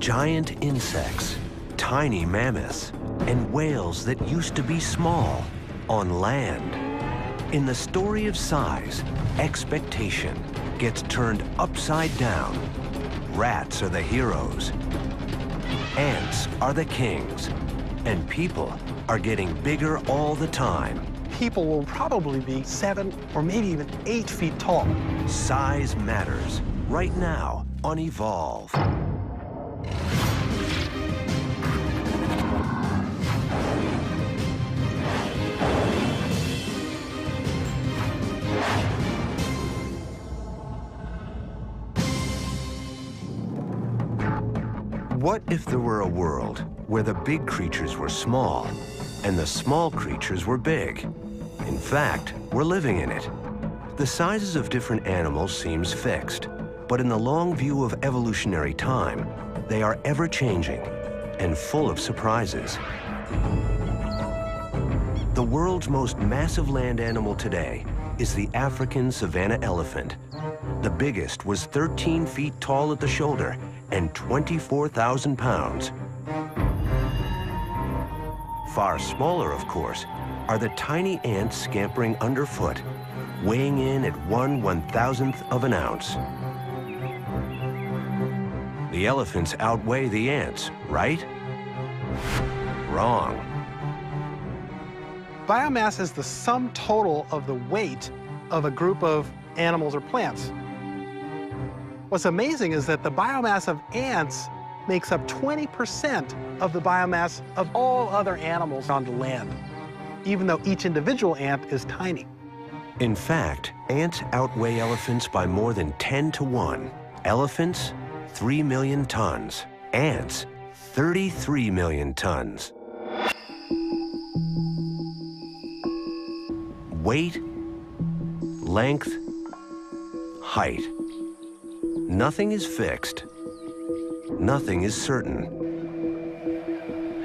giant insects, tiny mammoths, and whales that used to be small on land. In the story of size, expectation gets turned upside down. Rats are the heroes. Ants are the kings. And people are getting bigger all the time. People will probably be 7 or maybe even 8 feet tall. Size matters right now on Evolve. What if there were a world where the big creatures were small and the small creatures were big? In fact, we're living in it. The sizes of different animals seems fixed, but in the long view of evolutionary time, they are ever-changing and full of surprises. The world's most massive land animal today is the African savanna elephant. The biggest was 13 feet tall at the shoulder and 24,000 pounds. Far smaller, of course, are the tiny ants scampering underfoot, weighing in at 1/1000th of an ounce. The elephants outweigh the ants, right? Wrong. Biomass is the sum total of the weight of a group of animals or plants. What's amazing is that the biomass of ants makes up 20% of the biomass of all other animals on the land, even though each individual ant is tiny. In fact, ants outweigh elephants by more than 10 to 1. Elephants, 3 million tons. Ants, 33 million tons. Weight, length, height. Nothing is fixed. Nothing is certain.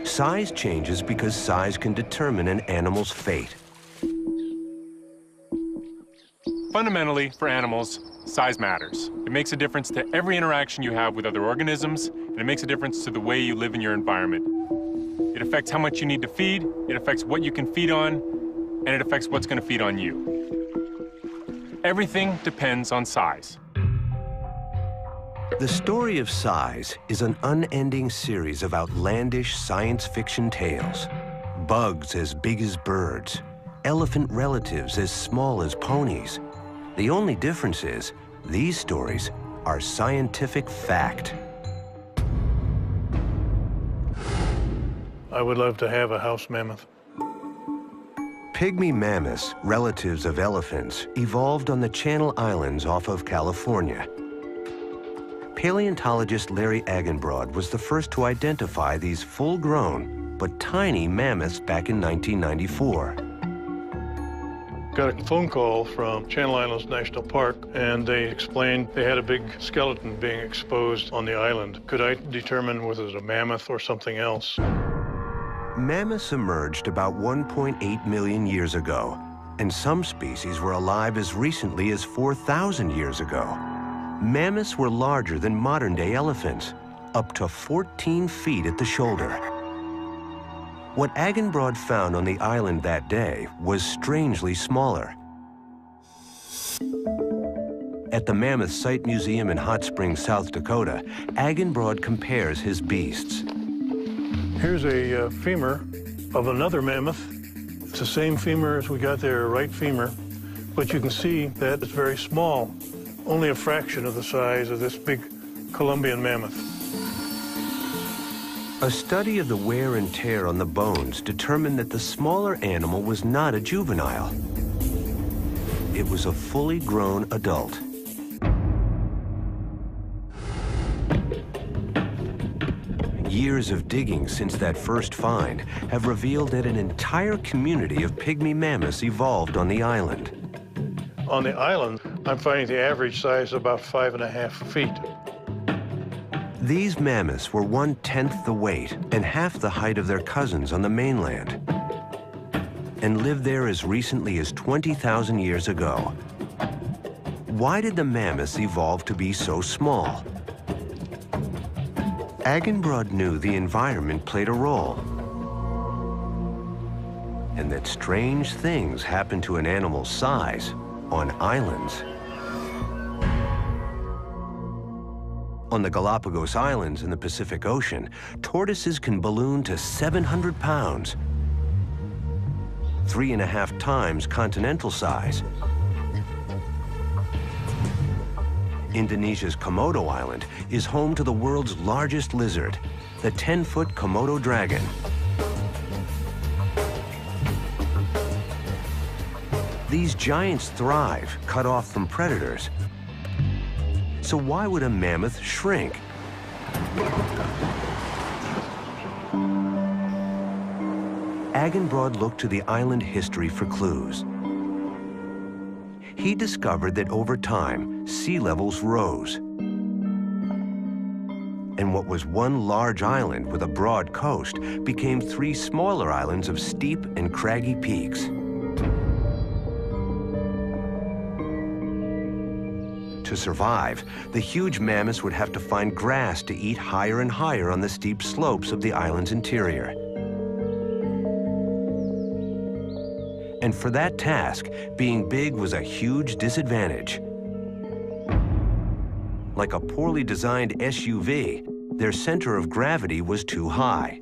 Size changes because size can determine an animal's fate. Fundamentally, for animals, size matters. It makes a difference to every interaction you have with other organisms, and it makes a difference to the way you live in your environment. It affects how much you need to feed, it affects what you can feed on, and it affects what's going to feed on you. Everything depends on size. The story of size is an unending series of outlandish science fiction tales. Bugs as big as birds, elephant relatives as small as ponies. The only difference is these stories are scientific fact. I would love to have a house mammoth. Pygmy mammoths, relatives of elephants, evolved on the Channel Islands off of California. Paleontologist Larry Agenbrod was the first to identify these full-grown but tiny mammoths back in 1994. Got a phone call from Channel Islands National Park, and they explained they had a big skeleton being exposed on the island. Could I determine whether it was a mammoth or something else? Mammoths emerged about 1.8 million years ago, and some species were alive as recently as 4,000 years ago. Mammoths were larger than modern-day elephants, up to 14 feet at the shoulder. What Agenbrod found on the island that day was strangely smaller. At the Mammoth Site Museum in Hot Springs, South Dakota, Agenbrod compares his beasts. Here's a femur of another mammoth. It's the same femur as we got there, right femur, but you can see that it's very small, only a fraction of the size of this big Columbian mammoth. A study of the wear and tear on the bones determined that the smaller animal was not a juvenile. It was a fully grown adult. Years of digging since that first find have revealed that an entire community of pygmy mammoths evolved on the island. On the island, I'm finding the average size about 5.5 feet. These mammoths were 1/10 the weight and half the height of their cousins on the mainland, and lived there as recently as 20,000 years ago. Why did the mammoths evolve to be so small? Agenbrod knew the environment played a role, and that strange things happen to an animal's size on islands. On the Galapagos Islands in the Pacific Ocean, tortoises can balloon to 700 pounds, 3.5 times continental size. Indonesia's Komodo Island is home to the world's largest lizard, the 10-foot Komodo dragon. These giants thrive, cut off from predators. So why would a mammoth shrink? Agenbrod looked to the island history for clues. He discovered that over time, sea levels rose. And what was one large island with a broad coast became 3 smaller islands of steep and craggy peaks. To survive, the huge mammoths would have to find grass to eat higher and higher on the steep slopes of the island's interior. And for that task, being big was a huge disadvantage. Like a poorly designed SUV, their center of gravity was too high.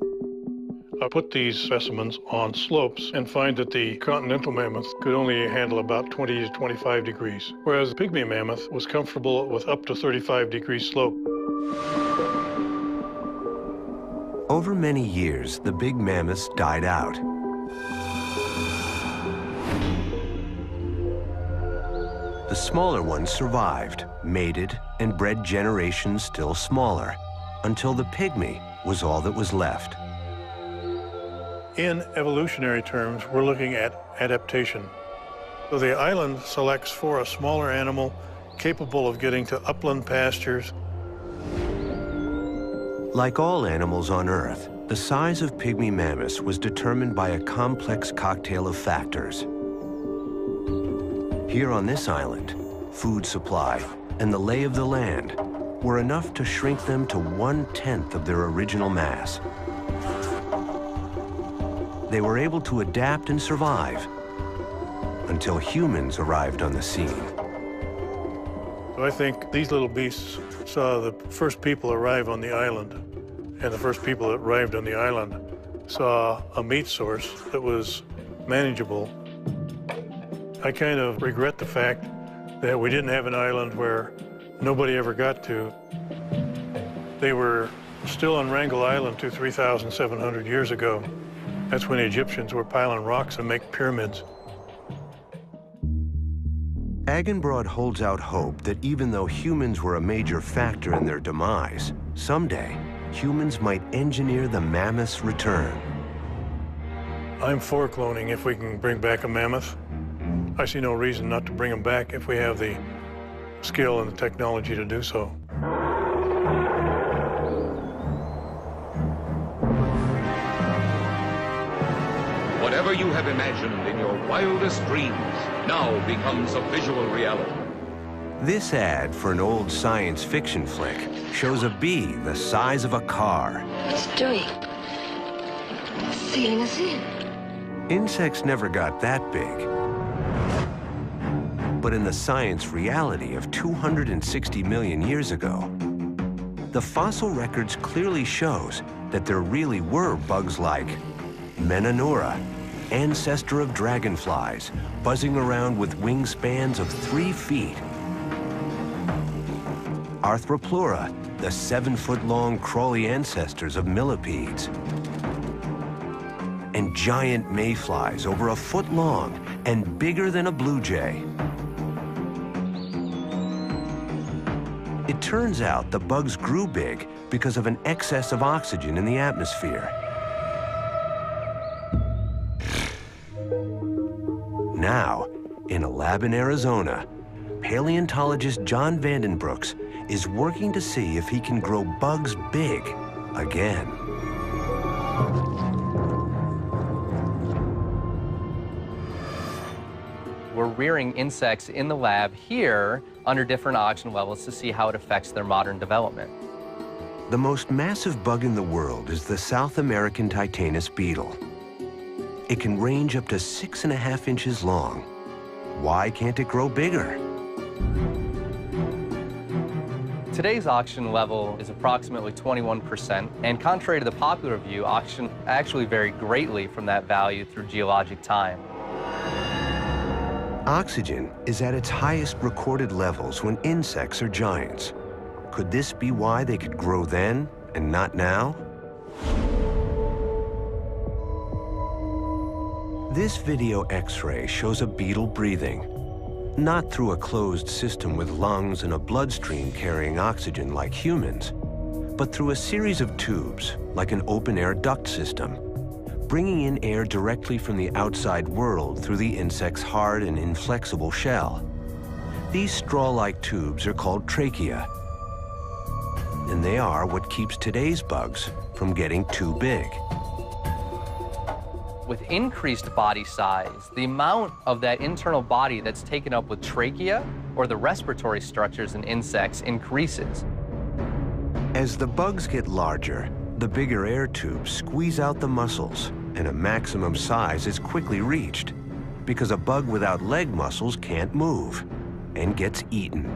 I put these specimens on slopes and find that the continental mammoth could only handle about 20 to 25 degrees, whereas the pygmy mammoth was comfortable with up to 35-degree slope. Over many years, the big mammoths died out. The smaller ones survived, mated, and bred generations still smaller, until the pygmy was all that was left. In evolutionary terms, we're looking at adaptation. So the island selects for a smaller animal capable of getting to upland pastures. Like all animals on Earth, the size of pygmy mammoths was determined by a complex cocktail of factors. Here on this island, food supply and the lay of the land were enough to shrink them to 1/10 of their original mass. They were able to adapt and survive until humans arrived on the scene. I think these little beasts saw the first people arrive on the island, and the first people that arrived on the island saw a meat source that was manageable. I kind of regret the fact that we didn't have an island where nobody ever got to. They were still on Wrangel Island 3,700 years ago. That's when the Egyptians were piling rocks and make pyramids. Agenbrod holds out hope that even though humans were a major factor in their demise, someday humans might engineer the mammoth's return. I'm for cloning if we can bring back a mammoth. I see no reason not to bring them back if we have the skill and the technology to do so. Whatever you have imagined in your wildest dreams now becomes a visual reality. This ad for an old science fiction flick shows a bee the size of a car. What's it doing? Sealing us in. Insects never got that big. But in the science reality of 260 million years ago, the fossil records clearly shows that there really were bugs like Menonura, ancestor of dragonflies, buzzing around with wingspans of 3 feet. Arthroplura, the 7-foot-long crawly ancestors of millipedes. And giant mayflies over a foot long and bigger than a blue jay. It turns out the bugs grew big because of an excess of oxygen in the atmosphere. Now, in a lab in Arizona, paleontologist John Vandenbrooks is working to see if he can grow bugs big again. We're rearing insects in the lab here under different oxygen levels to see how it affects their modern development. The most massive bug in the world is the South American Titanus beetle. It can range up to 6.5 inches long. Why can't it grow bigger? Today's oxygen level is approximately 21%, and contrary to the popular view, oxygen actually varied greatly from that value through geologic time. Oxygen is at its highest recorded levels when insects are giants. Could this be why they could grow then and not now? This video X-ray shows a beetle breathing, not through a closed system with lungs and a bloodstream carrying oxygen like humans, but through a series of tubes, like an open-air duct system, bringing in air directly from the outside world through the insect's hard and inflexible shell. These straw-like tubes are called trachea, and they are what keeps today's bugs from getting too big. With increased body size, the amount of that internal body that's taken up with trachea, or the respiratory structures in insects, increases. As the bugs get larger, the bigger air tubes squeeze out the muscles, and a maximum size is quickly reached, because a bug without leg muscles can't move and gets eaten.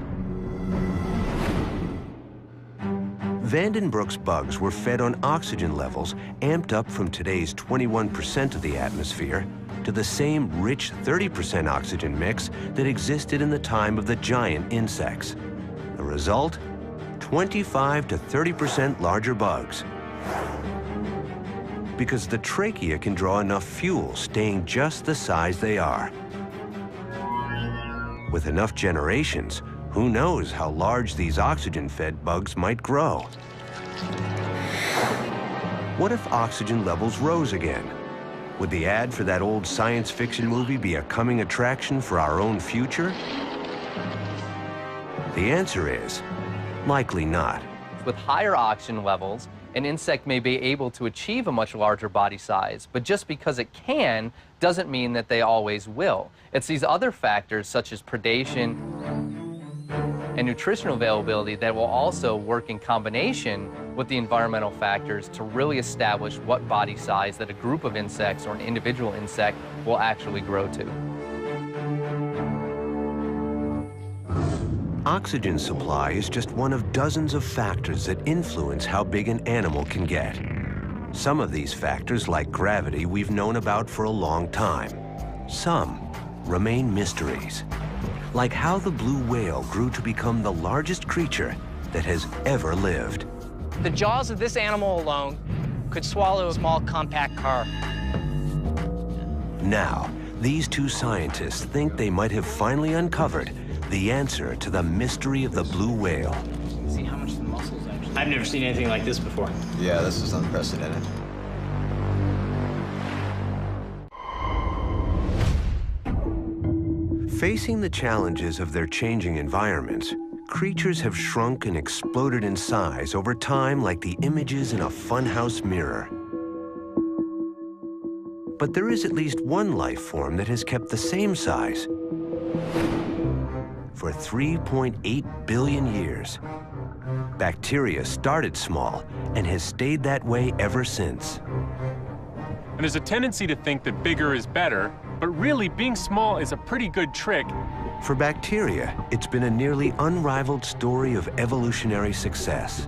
Vandenbroek's bugs were fed on oxygen levels amped up from today's 21% of the atmosphere to the same rich 30% oxygen mix that existed in the time of the giant insects. The result? 25 to 30% larger bugs. Because the trachea can draw enough fuel, staying just the size they are. With enough generations, who knows how large these oxygen-fed bugs might grow? What if oxygen levels rose again? Would the ad for that old science fiction movie be a coming attraction for our own future? The answer is, likely not. With higher oxygen levels, an insect may be able to achieve a much larger body size, but just because it can doesn't mean that they always will. It's these other factors, such as predation and nutritional availability, that will also work in combination with the environmental factors to really establish what body size that a group of insects or an individual insect will actually grow to. Oxygen supply is just one of dozens of factors that influence how big an animal can get. Some of these factors, like gravity, we've known about for a long time. Some remain mysteries, like how the blue whale grew to become the largest creature that has ever lived. The jaws of this animal alone could swallow a small compact car. Now, these two scientists think they might have finally uncovered the answer to the mystery of the blue whale. See how much the muscles actually... I've never seen anything like this before. Yeah, this is unprecedented. Facing the challenges of their changing environments, creatures have shrunk and exploded in size over time like the images in a funhouse mirror. But there is at least one life form that has kept the same size for 3.8 billion years. Bacteria started small and has stayed that way ever since. And there's a tendency to think that bigger is better, but really being small is a pretty good trick. For bacteria, it's been a nearly unrivaled story of evolutionary success.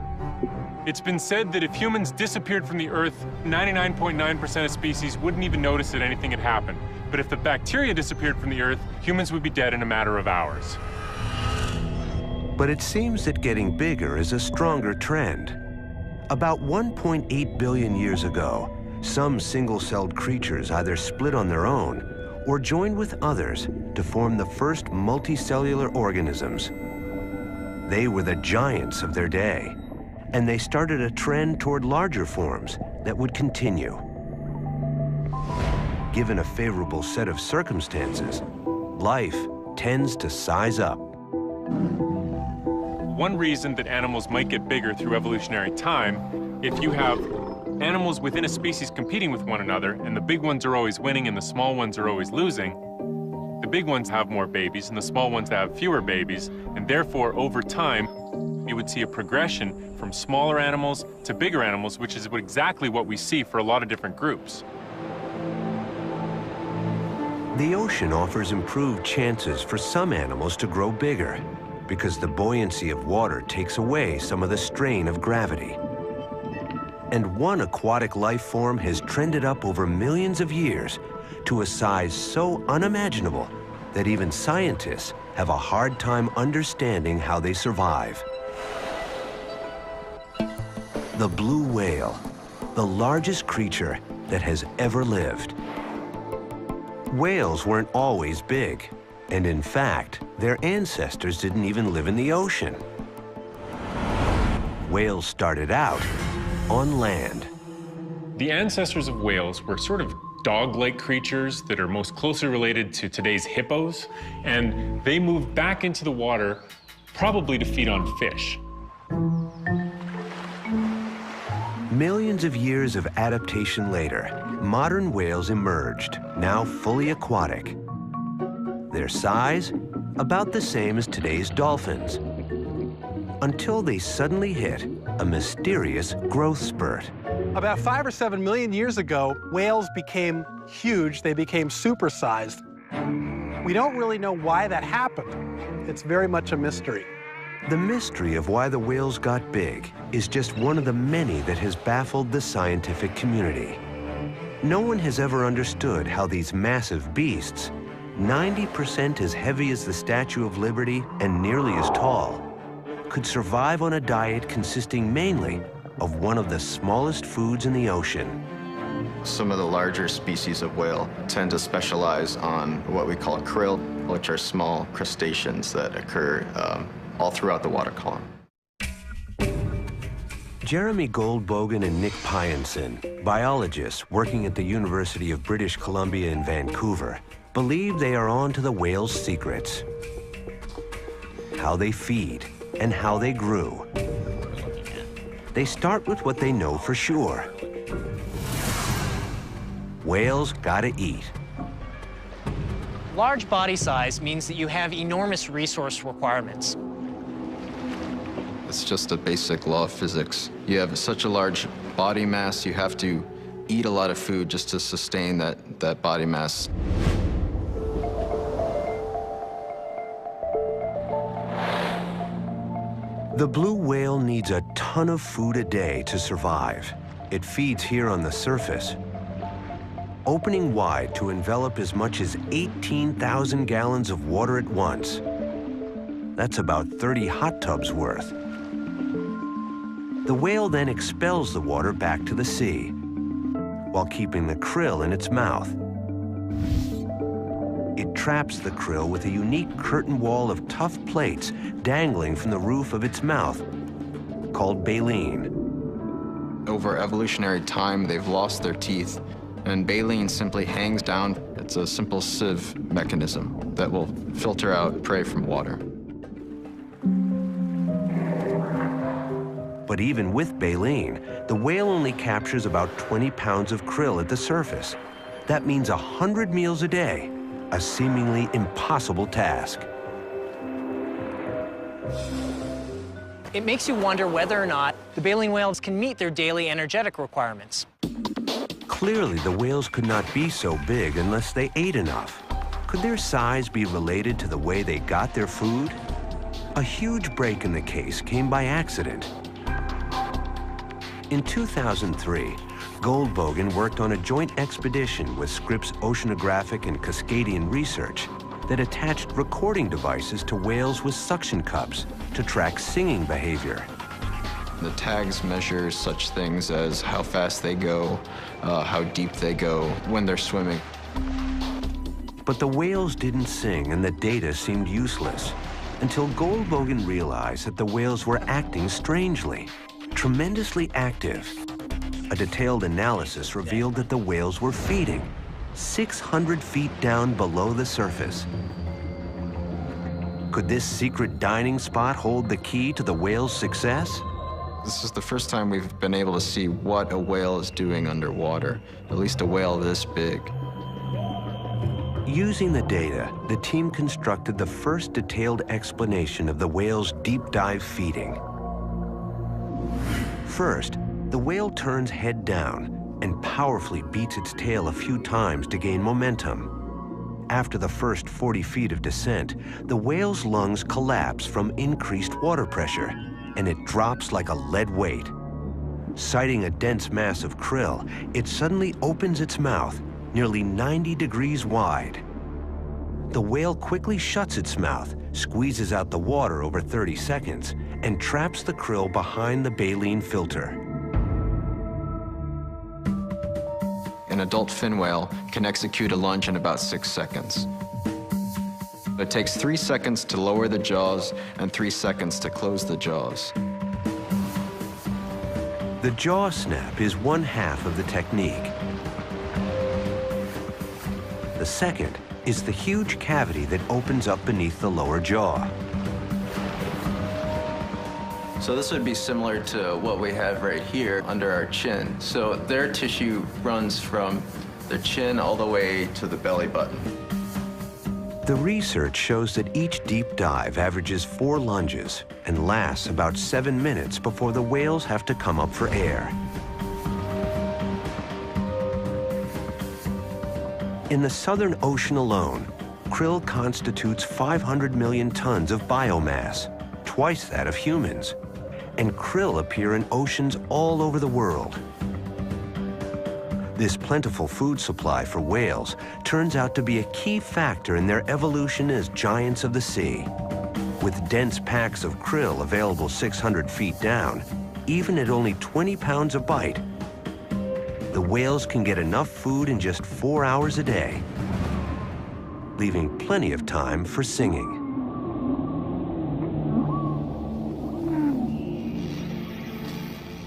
It's been said that if humans disappeared from the Earth, 99.9% of species wouldn't even notice that anything had happened. But if the bacteria disappeared from the Earth, humans would be dead in a matter of hours. But it seems that getting bigger is a stronger trend. About 1.8 billion years ago, some single-celled creatures either split on their own or joined with others to form the first multicellular organisms. They were the giants of their day, and they started a trend toward larger forms that would continue. Given a favorable set of circumstances, life tends to size up. One reason that animals might get bigger through evolutionary time, if you have animals within a species competing with one another, and the big ones are always winning and the small ones are always losing, the big ones have more babies and the small ones have fewer babies, and therefore, over time, you would see a progression from smaller animals to bigger animals, which is exactly what we see for a lot of different groups. The ocean offers improved chances for some animals to grow bigger because the buoyancy of water takes away some of the strain of gravity. And one aquatic life form has trended up over millions of years to a size so unimaginable that even scientists have a hard time understanding how they survive. The blue whale, the largest creature that has ever lived. Whales weren't always big, and in fact, their ancestors didn't even live in the ocean. Whales started out on land. The ancestors of whales were sort of dog-like creatures that are most closely related to today's hippos, and they moved back into the water probably to feed on fish. Millions of years of adaptation later, modern whales emerged, now fully aquatic. Their size, about the same as today's dolphins, until they suddenly hit a mysterious growth spurt. About 5 or 7 million years ago, whales became huge. They became supersized. We don't really know why that happened. It's very much a mystery. The mystery of why the whales got big is just one of the many that has baffled the scientific community. No one has ever understood how these massive beasts, 90% as heavy as the Statue of Liberty and nearly as tall, could survive on a diet consisting mainly of one of the smallest foods in the ocean. Some of the larger species of whale tend to specialize on what we call krill, which are small crustaceans that occur all throughout the water column. Jeremy Goldbogen and Nick Pyenson, biologists working at the University of British Columbia in Vancouver, believe they are on to the whale's secrets. How they feed and how they grew. They start with what they know for sure. Whales gotta eat. Large body size means that you have enormous resource requirements. It's just a basic law of physics. You have such a large body mass, you have to eat a lot of food just to sustain that body mass. The blue whale needs a ton of food a day to survive. It feeds here on the surface, opening wide to envelop as much as 18,000 gallons of water at once. That's about 30 hot tubs worth. The whale then expels the water back to the sea, while keeping the krill in its mouth. It traps the krill with a unique curtain wall of tough plates dangling from the roof of its mouth, called baleen. Over evolutionary time, they've lost their teeth, and baleen simply hangs down. It's a simple sieve mechanism that will filter out prey from water. But even with baleen, the whale only captures about 20 pounds of krill at the surface. That means 100 meals a day, a seemingly impossible task. It makes you wonder whether or not the baleen whales can meet their daily energetic requirements. Clearly, the whales could not be so big unless they ate enough. Could their size be related to the way they got their food? A huge break in the case came by accident. In 2003, Goldbogen worked on a joint expedition with Scripps Oceanographic and Cascadian Research that attached recording devices to whales with suction cups to track singing behavior. The tags measure such things as how fast they go, how deep they go, when they're swimming. But the whales didn't sing and the data seemed useless until Goldbogen realized that the whales were acting strangely, tremendously active. A detailed analysis revealed that the whales were feeding 600 feet down below the surface. Could this secret dining spot hold the key to the whale's success? This is the first time we've been able to see what a whale is doing underwater, at least a whale this big. Using the data, the team constructed the first detailed explanation of the whale's deep dive feeding. First, the whale turns head down and powerfully beats its tail a few times to gain momentum. After the first 40 feet of descent, the whale's lungs collapse from increased water pressure, and it drops like a lead weight. Sighting a dense mass of krill, it suddenly opens its mouth, nearly 90 degrees wide. The whale quickly shuts its mouth, squeezes out the water over 30 seconds, and traps the krill behind the baleen filter. An adult fin whale can execute a lunge in about 6 seconds. It takes 3 seconds to lower the jaws and 3 seconds to close the jaws. The jaw snap is one half of the technique. The second is the huge cavity that opens up beneath the lower jaw. So this would be similar to what we have right here under our chin. So their tissue runs from the chin all the way to the belly button. The research shows that each deep dive averages 4 lunges and lasts about 7 minutes before the whales have to come up for air. In the Southern Ocean alone, krill constitutes 500 million tons of biomass, twice that of humans. And krill appear in oceans all over the world. This plentiful food supply for whales turns out to be a key factor in their evolution as giants of the sea. With dense packs of krill available 600 feet down, even at only 20 pounds a bite, the whales can get enough food in just 4 hours a day, leaving plenty of time for singing.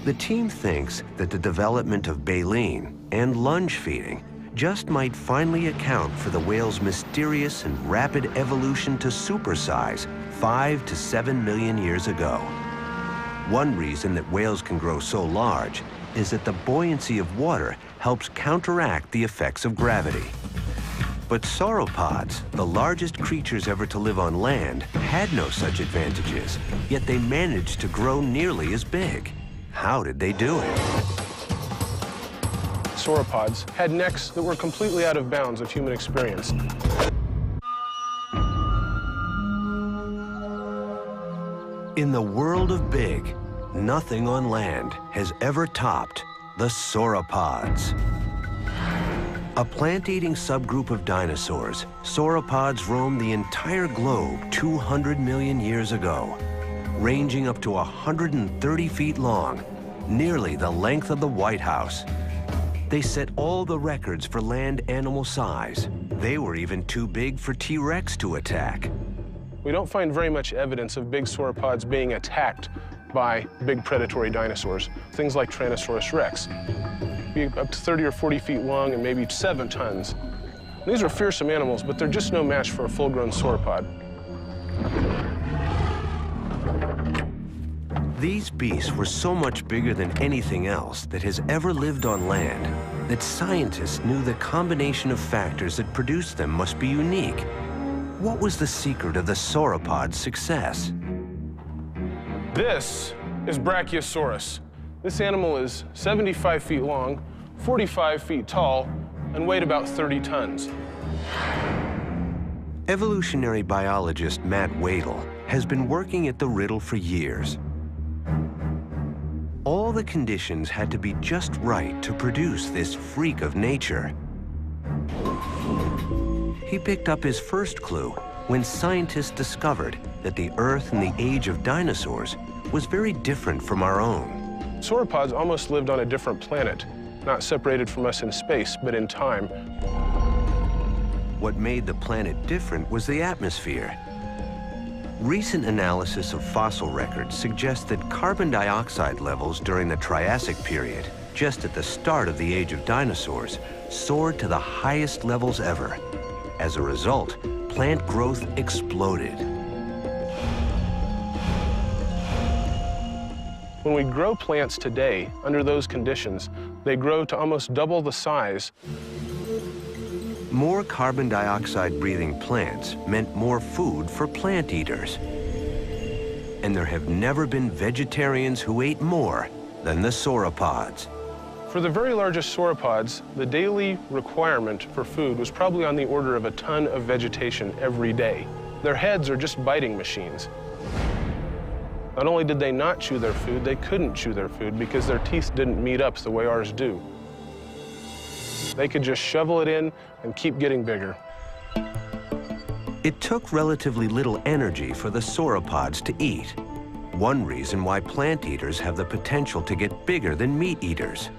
The team thinks that the development of baleen and lunge feeding just might finally account for the whale's mysterious and rapid evolution to supersize 5 to 7 million years ago. One reason that whales can grow so large is that the buoyancy of water helps counteract the effects of gravity. But sauropods, the largest creatures ever to live on land, had no such advantages, yet they managed to grow nearly as big. How did they do it? Sauropods had necks that were completely out of bounds of human experience. In the world of big, nothing on land has ever topped the sauropods. A plant-eating subgroup of dinosaurs, sauropods roamed the entire globe 200 million years ago, ranging up to 130 feet long, nearly the length of the White House. They set all the records for land animal size. They were even too big for T-Rex to attack. We don't find very much evidence of big sauropods being attacked by big predatory dinosaurs, things like Tyrannosaurus rex. Be up to 30 or 40 feet long and maybe 7 tons. These are fearsome animals, but they're just no match for a full-grown sauropod. These beasts were so much bigger than anything else that has ever lived on land that scientists knew the combination of factors that produced them must be unique. What was the secret of the sauropod's success? This is Brachiosaurus. This animal is 75 feet long, 45 feet tall, and weighed about 30 tons. Evolutionary biologist Matt Wadel has been working at the riddle for years. All the conditions had to be just right to produce this freak of nature. He picked up his first clue when scientists discovered that the Earth in the age of dinosaurs was very different from our own. Sauropods almost lived on a different planet, not separated from us in space, but in time. What made the planet different was the atmosphere. Recent analysis of fossil records suggests that carbon dioxide levels during the Triassic period, just at the start of the age of dinosaurs, soared to the highest levels ever. As a result, plant growth exploded. When we grow plants today, under those conditions, they grow to almost double the size. More carbon dioxide-breathing plants meant more food for plant eaters. And there have never been vegetarians who ate more than the sauropods. For the very largest sauropods, the daily requirement for food was probably on the order of a ton of vegetation every day. Their heads are just biting machines. Not only did they not chew their food, they couldn't chew their food because their teeth didn't meet up the way ours do. They could just shovel it in and keep getting bigger. It took relatively little energy for the sauropods to eat. One reason why plant eaters have the potential to get bigger than meat eaters.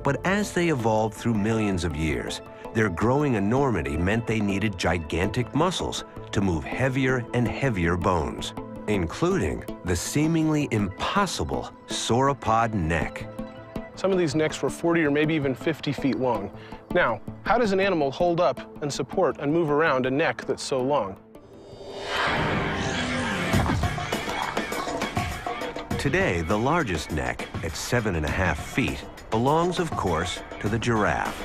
But as they evolved through millions of years, their growing enormity meant they needed gigantic muscles to move heavier and heavier bones, including the seemingly impossible sauropod neck. Some of these necks were 40 or maybe even 50 feet long. Now, how does an animal hold up and support and move around a neck that's so long? Today, the largest neck, at 7.5 feet, belongs, of course, to the giraffe.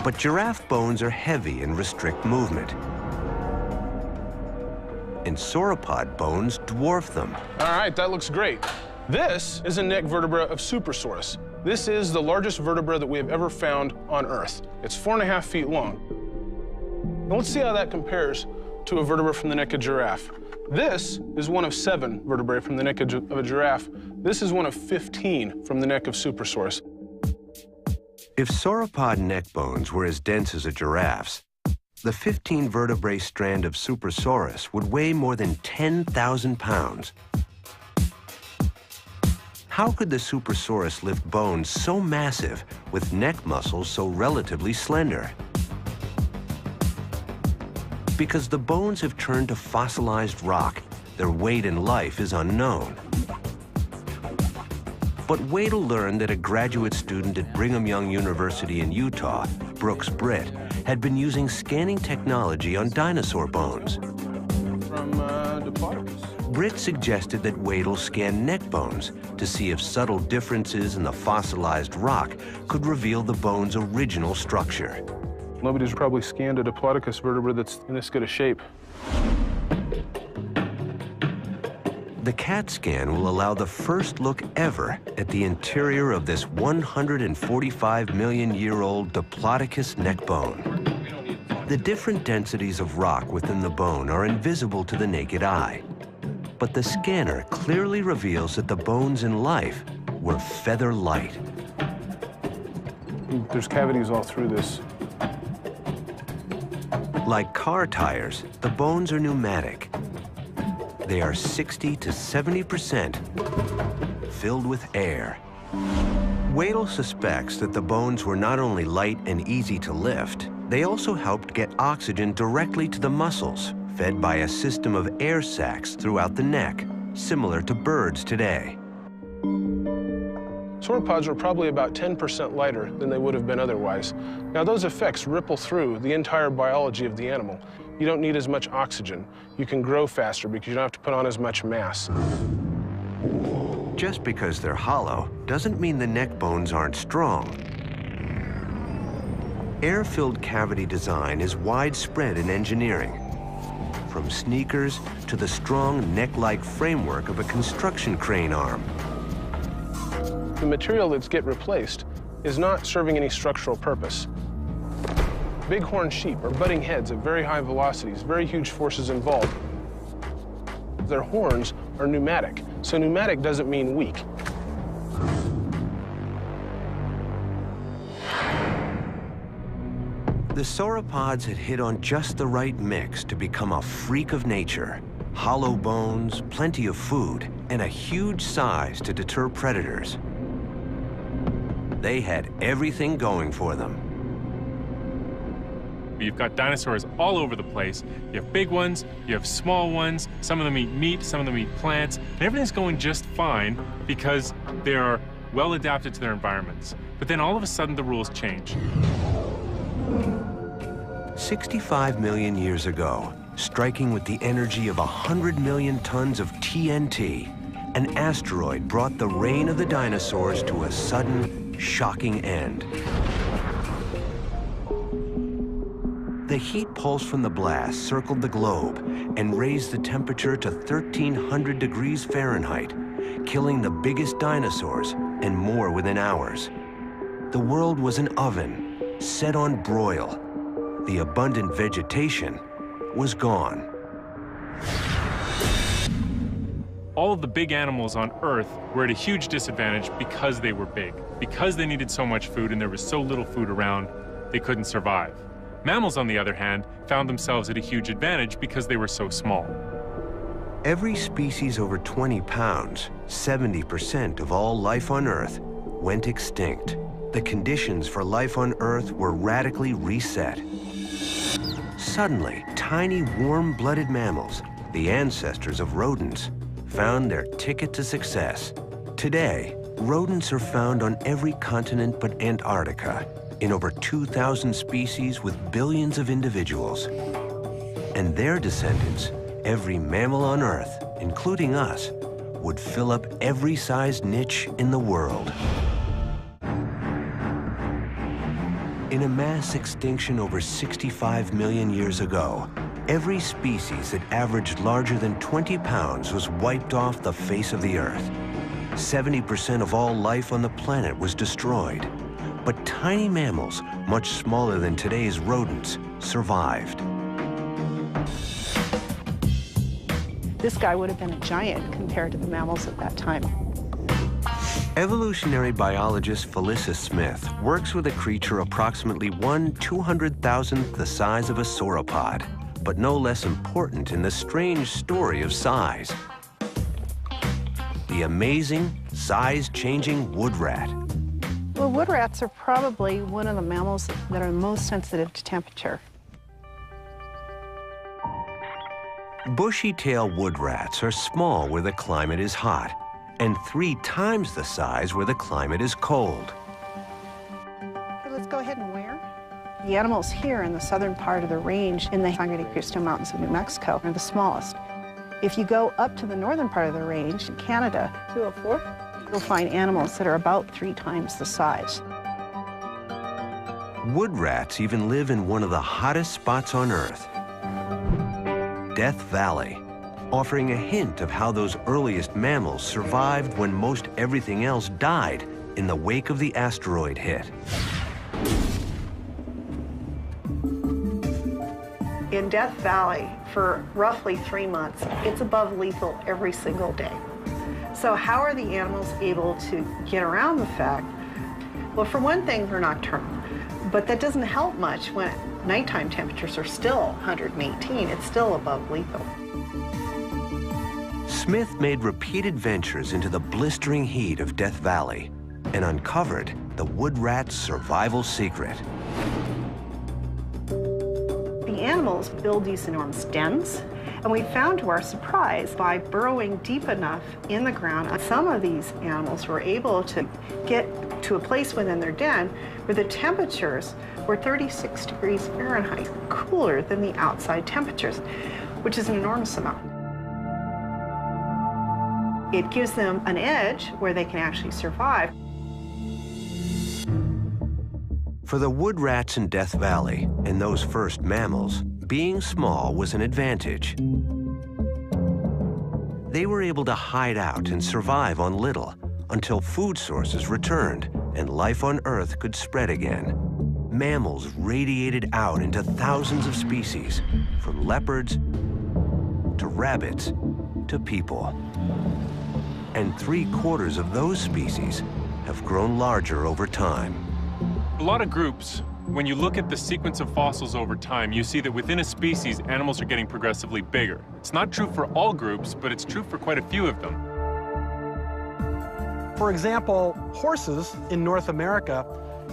But giraffe bones are heavy and restrict movement. And sauropod bones dwarf them. All right, that looks great. This is a neck vertebra of Supersaurus. This is the largest vertebra that we have ever found on Earth. It's 4.5 feet long. Now let's see how that compares to a vertebra from the neck of giraffe. This is one of 7 vertebrae from the neck of a giraffe. This is one of 15 from the neck of Supersaurus. If sauropod neck bones were as dense as a giraffe's, the 15 vertebrae strand of Supersaurus would weigh more than 10,000 pounds. How could the Supersaurus lift bones so massive with neck muscles so relatively slender? Because the bones have turned to fossilized rock, their weight in life is unknown. But Wadle learned that a graduate student at Brigham Young University in Utah, Brooks Britt, had been using scanning technology on dinosaur bones. From Diplodocus. Britt suggested that Wadle scan neck bones to see if subtle differences in the fossilized rock could reveal the bone's original structure. Nobody's probably scanned a Diplodocus vertebra that's in this good a shape. The CAT scan will allow the first look ever at the interior of this 145-million-year-old Diplodocus neck bone. The different densities of rock within the bone are invisible to the naked eye, but the scanner clearly reveals that the bones in life were feather light. There's cavities all through this. Like car tires, the bones are pneumatic. They are 60 to 70% filled with air. Wadle suspects that the bones were not only light and easy to lift, they also helped get oxygen directly to the muscles, fed by a system of air sacs throughout the neck, similar to birds today. Sauropods were probably about 10% lighter than they would have been otherwise. Now, those effects ripple through the entire biology of the animal. You don't need as much oxygen. You can grow faster because you don't have to put on as much mass. Just because they're hollow doesn't mean the neck bones aren't strong. Air-filled cavity design is widespread in engineering, from sneakers to the strong neck-like framework of a construction crane arm. The material that's get replaced is not serving any structural purpose. Bighorn sheep are butting heads at very high velocities, very huge forces involved. Their horns are pneumatic, so pneumatic doesn't mean weak. The sauropods had hit on just the right mix to become a freak of nature. Hollow bones, plenty of food, and a huge size to deter predators. They had everything going for them. You've got dinosaurs all over the place. You have big ones, you have small ones, some of them eat meat, some of them eat plants, and everything's going just fine because they are well adapted to their environments. But then all of a sudden the rules change. 65 million years ago, striking with the energy of 100 million tons of TNT, an asteroid brought the reign of the dinosaurs to a sudden, shocking end. The heat pulse from the blast circled the globe and raised the temperature to 1,300 degrees Fahrenheit, killing the biggest dinosaurs and more within hours. The world was an oven, set on broil. The abundant vegetation was gone. All of the big animals on Earth were at a huge disadvantage because they were big. Because they needed so much food and there was so little food around, they couldn't survive. Mammals, on the other hand, found themselves at a huge advantage because they were so small. Every species over 20 pounds, 70% of all life on Earth, went extinct. The conditions for life on Earth were radically reset. Suddenly, tiny warm-blooded mammals, the ancestors of rodents, found their ticket to success. Today, rodents are found on every continent but Antarctica, in over 2,000 species with billions of individuals. And their descendants, every mammal on Earth, including us, would fill up every size niche in the world. In a mass extinction over 65 million years ago, every species that averaged larger than 20 pounds was wiped off the face of the Earth. 70% of all life on the planet was destroyed. But tiny mammals, much smaller than today's rodents, survived. This guy would have been a giant compared to the mammals at that time. Evolutionary biologist Felicia Smith works with a creature approximately 1/200,000th the size of a sauropod, but no less important in the strange story of size. The amazing, size-changing wood rat. Well, wood rats are probably one of the mammals that are most sensitive to temperature. Bushy-tailed wood rats are small where the climate is hot, and 3 times the size where the climate is cold. Okay, let's go ahead and where? The animals here in the southern part of the range in the Sangre de Cristo Mountains of New Mexico are the smallest. If you go up to the northern part of the range in Canada, 204, you'll find animals that are about 3 times the size. Wood rats even live in one of the hottest spots on Earth, Death Valley, offering a hint of how those earliest mammals survived when most everything else died in the wake of the asteroid hit. In Death Valley, for roughly 3 months, it's above lethal every single day. So how are the animals able to get around the fact? Well, for one thing, they're nocturnal, but that doesn't help much when nighttime temperatures are still 118. It's still above lethal. Smith made repeated ventures into the blistering heat of Death Valley and uncovered the wood rat's survival secret. The animals build these enormous dens, and we found to our surprise, by burrowing deep enough in the ground, some of these animals were able to get to a place within their den where the temperatures were 36 degrees Fahrenheit, cooler than the outside temperatures, which is an enormous amount. It gives them an edge where they can actually survive. For the wood rats in Death Valley and those first mammals, being small was an advantage. They were able to hide out and survive on little until food sources returned and life on Earth could spread again. Mammals radiated out into thousands of species, from leopards to rabbits to people. And 3/4 of those species have grown larger over time. A lot of groups, when you look at the sequence of fossils over time, you see that within a species, animals are getting progressively bigger. It's not true for all groups, but it's true for quite a few of them. For example, horses in North America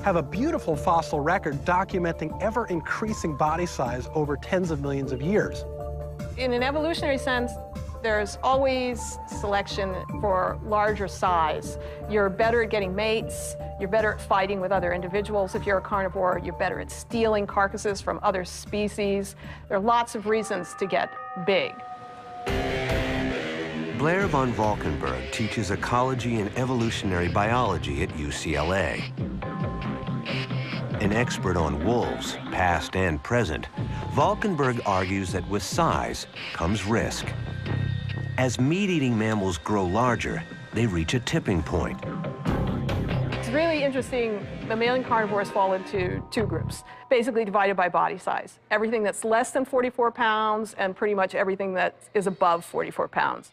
have a beautiful fossil record documenting ever-increasing body size over tens of millions of years. In an evolutionary sense, there's always selection for larger size. You're better at getting mates, you're better at fighting with other individuals. If you're a carnivore, you're better at stealing carcasses from other species. There are lots of reasons to get big. Blair von Valkenburg teaches ecology and evolutionary biology at UCLA. an expert on wolves, past and present, Valkenburg argues that with size comes risk. As meat-eating mammals grow larger, they reach a tipping point. It's really interesting. Mammalian carnivores fall into two groups, basically divided by body size. Everything that's less than 44 pounds and pretty much everything that is above 44 pounds.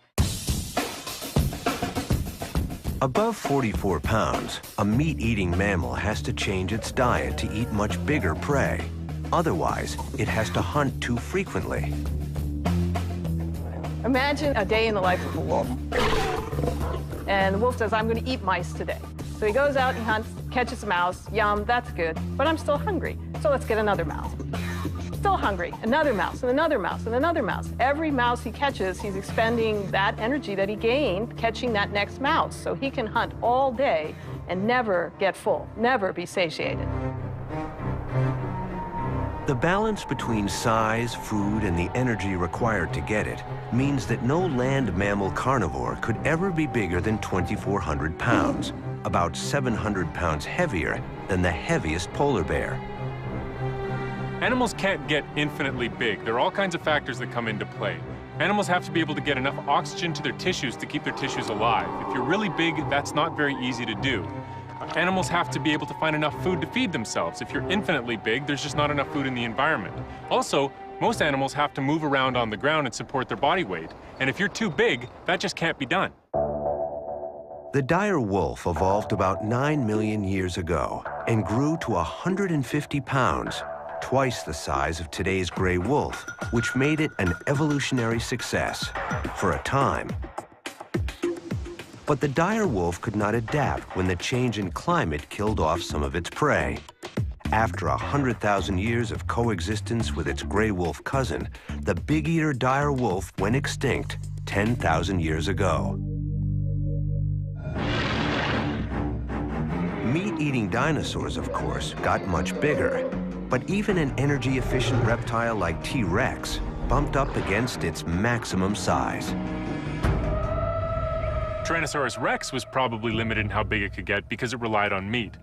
Above 44 pounds, a meat-eating mammal has to change its diet to eat much bigger prey. Otherwise, it has to hunt too frequently. Imagine a day in the life of a wolf. And the wolf says, I'm going to eat mice today. So he goes out, he hunts, catches a mouse. Yum, that's good, but I'm still hungry. So let's get another mouse. Still hungry, another mouse, and another mouse, and another mouse. Every mouse he catches, he's expending that energy that he gained catching that next mouse. So he can hunt all day and never get full, never be satiated. The balance between size, food, and the energy required to get it means that no land mammal carnivore could ever be bigger than 2,400 pounds, about 700 pounds heavier than the heaviest polar bear. Animals can't get infinitely big. There are all kinds of factors that come into play. Animals have to be able to get enough oxygen to their tissues to keep their tissues alive. If you're really big, that's not very easy to do. Animals have to be able to find enough food to feed themselves. If you're infinitely big, there's just not enough food in the environment. Also, most animals have to move around on the ground and support their body weight. And if you're too big, that just can't be done. The dire wolf evolved about 9 million years ago and grew to 150 pounds, twice the size of today's gray wolf, which made it an evolutionary success for a time. But the dire wolf could not adapt when the change in climate killed off some of its prey. After 100,000 years of coexistence with its gray wolf cousin, the big-eater dire wolf went extinct 10,000 years ago. Meat-eating dinosaurs, of course, got much bigger. But even an energy-efficient reptile like T-Rex bumped up against its maximum size. Tyrannosaurus rex was probably limited in how big it could get because it relied on meat.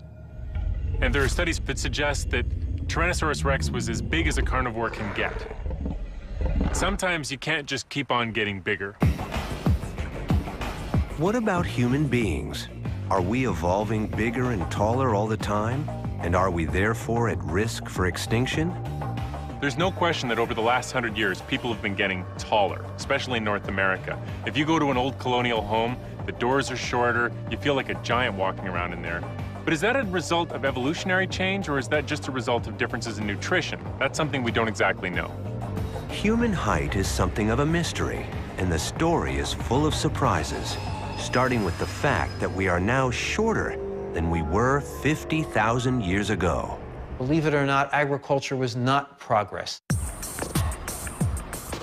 And there are studies that suggest that Tyrannosaurus rex was as big as a carnivore can get. Sometimes you can't just keep on getting bigger. What about human beings? Are we evolving bigger and taller all the time? And are we therefore at risk for extinction? There's no question that over the last 100 years, people have been getting taller, especially in North America. If you go to an old colonial home, the doors are shorter, you feel like a giant walking around in there. But is that a result of evolutionary change, or is that just a result of differences in nutrition? That's something we don't exactly know. Human height is something of a mystery, and the story is full of surprises, starting with the fact that we are now shorter than we were 50,000 years ago. Believe it or not, agriculture was not progress.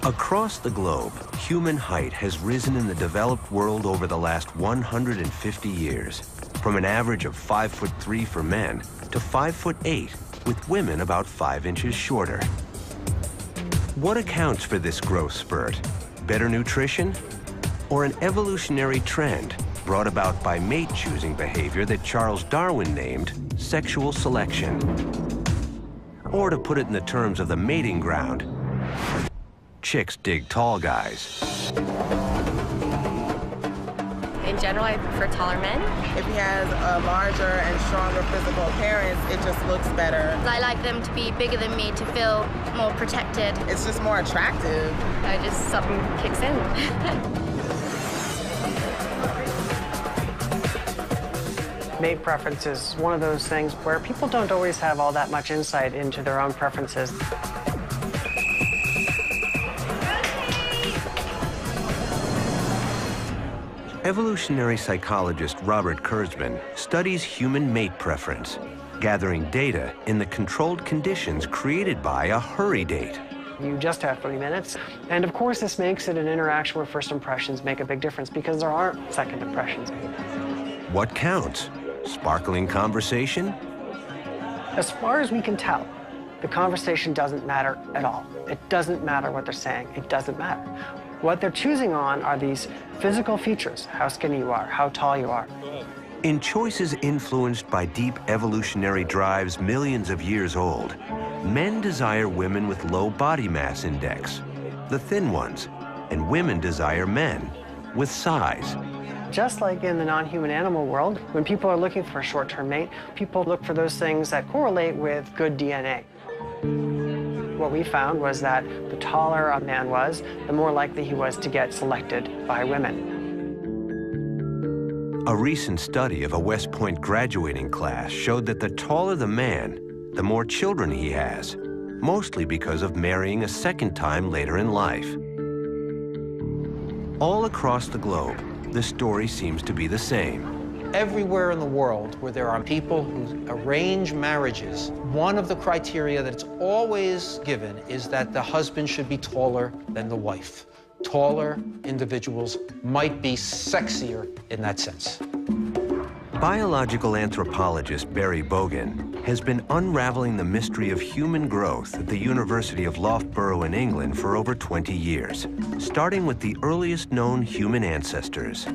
Across the globe, human height has risen in the developed world over the last 150 years, from an average of 5'3" for men to 5'8", with women about 5 inches shorter. What accounts for this growth spurt? Better nutrition? Or an evolutionary trend brought about by mate-choosing behavior that Charles Darwin named sexual selection? Or to put it in the terms of the mating ground, chicks dig tall guys. In general, I prefer taller men. If he has a larger and stronger physical appearance, it just looks better. I like them to be bigger than me to feel more protected. It's just more attractive. Something kicks in. Mate preference is one of those things where people don't always have all that much insight into their own preferences. Evolutionary psychologist Robert Kurzban studies human mate preference, gathering data in the controlled conditions created by a hurry date. You just have 3 minutes. And of course, this makes it an interaction where first impressions make a big difference because there aren't second impressions. What counts? Sparkling conversation? As far as we can tell, the conversation doesn't matter at all. It doesn't matter what they're saying. It doesn't matter. What they're choosing on are these physical features, how skinny you are, how tall you are. In choices influenced by deep evolutionary drives millions of years old, men desire women with low body mass index, the thin ones, and women desire men with size. Just like in the non-human animal world, when people are looking for a short-term mate, people look for those things that correlate with good DNA. What we found was that the taller a man was, the more likely he was to get selected by women. A recent study of a West Point graduating class showed that the taller the man, the more children he has, mostly because of marrying a second time later in life. All across the globe, the story seems to be the same. Everywhere in the world where there are people who arrange marriages, one of the criteria that's always given is that the husband should be taller than the wife. Taller individuals might be sexier in that sense. Biological anthropologist Barry Bogan has been unraveling the mystery of human growth at the University of Loughborough in England for over 20 years, starting with the earliest known human ancestors.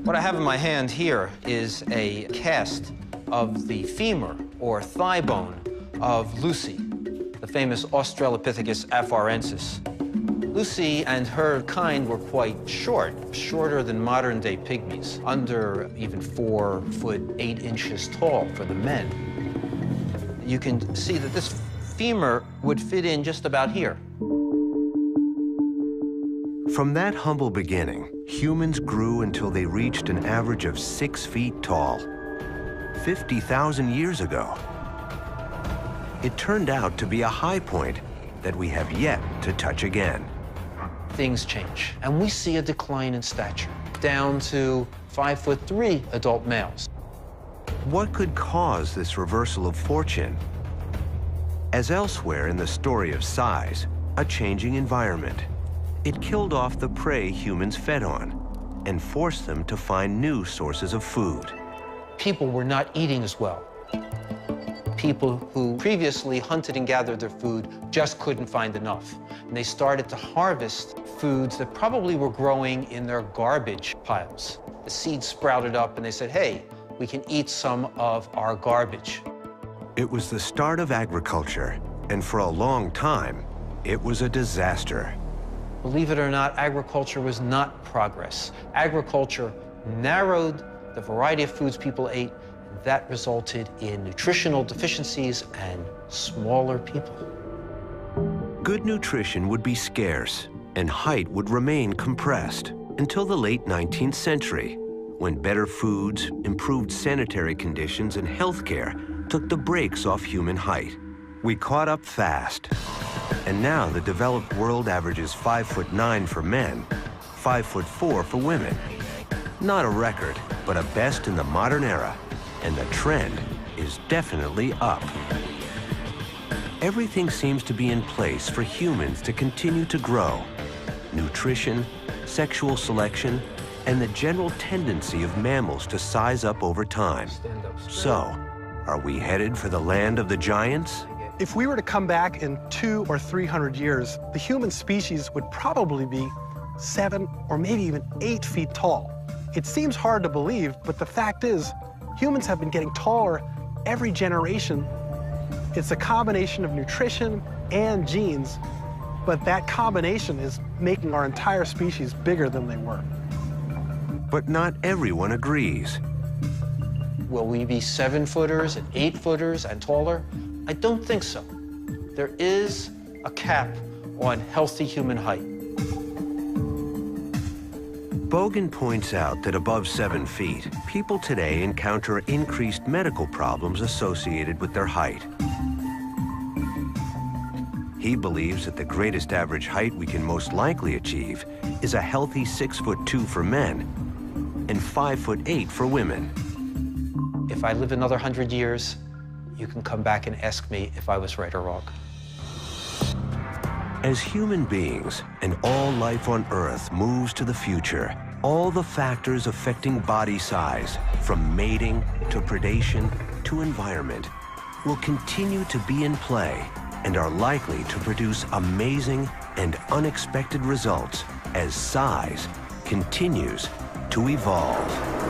What I have in my hand here is a cast of the femur or thigh bone of Lucy, the famous Australopithecus afarensis. Lucy and her kind were quite short, shorter than modern-day pygmies, under even 4 foot 8 inches tall for the men. You can see that this femur would fit in just about here. From that humble beginning, humans grew until they reached an average of 6 feet tall, 50,000 years ago. It turned out to be a high point that we have yet to touch again. Things change, and we see a decline in stature, down to 5'3" adult males. What could cause this reversal of fortune? As elsewhere in the story of size, a changing environment. It killed off the prey humans fed on and forced them to find new sources of food. People were not eating as well. People who previously hunted and gathered their food just couldn't find enough. And they started to harvest foods that probably were growing in their garbage piles. The seeds sprouted up and they said, hey, we can eat some of our garbage. It was the start of agriculture, and for a long time, it was a disaster. Believe it or not, agriculture was not progress. Agriculture narrowed the variety of foods people ate. That resulted in nutritional deficiencies and smaller people. Good nutrition would be scarce, and height would remain compressed until the late 19th century, when better foods, improved sanitary conditions, and healthcare took the brakes off human height. We caught up fast, and now the developed world averages 5'9" for men, 5'4" for women. Not a record, but a best in the modern era. And the trend is definitely up. Everything seems to be in place for humans to continue to grow. Nutrition, sexual selection, and the general tendency of mammals to size up over time. So, are we headed for the land of the giants? If we were to come back in 200 or 300 years, the human species would probably be 7 or maybe even 8 feet tall. It seems hard to believe, but the fact is, humans have been getting taller every generation. It's a combination of nutrition and genes, but that combination is making our entire species bigger than they were. But not everyone agrees. Will we be 7-footers and 8-footers and taller? I don't think so. There is a cap on healthy human height. Bogan points out that above 7 feet, people today encounter increased medical problems associated with their height. He believes that the greatest average height we can most likely achieve is a healthy 6'2" for men and 5'8" for women. If I live another 100 years, you can come back and ask me if I was right or wrong. As human beings and all life on Earth moves to the future, all the factors affecting body size, from mating to predation to environment, will continue to be in play and are likely to produce amazing and unexpected results as size continues to evolve.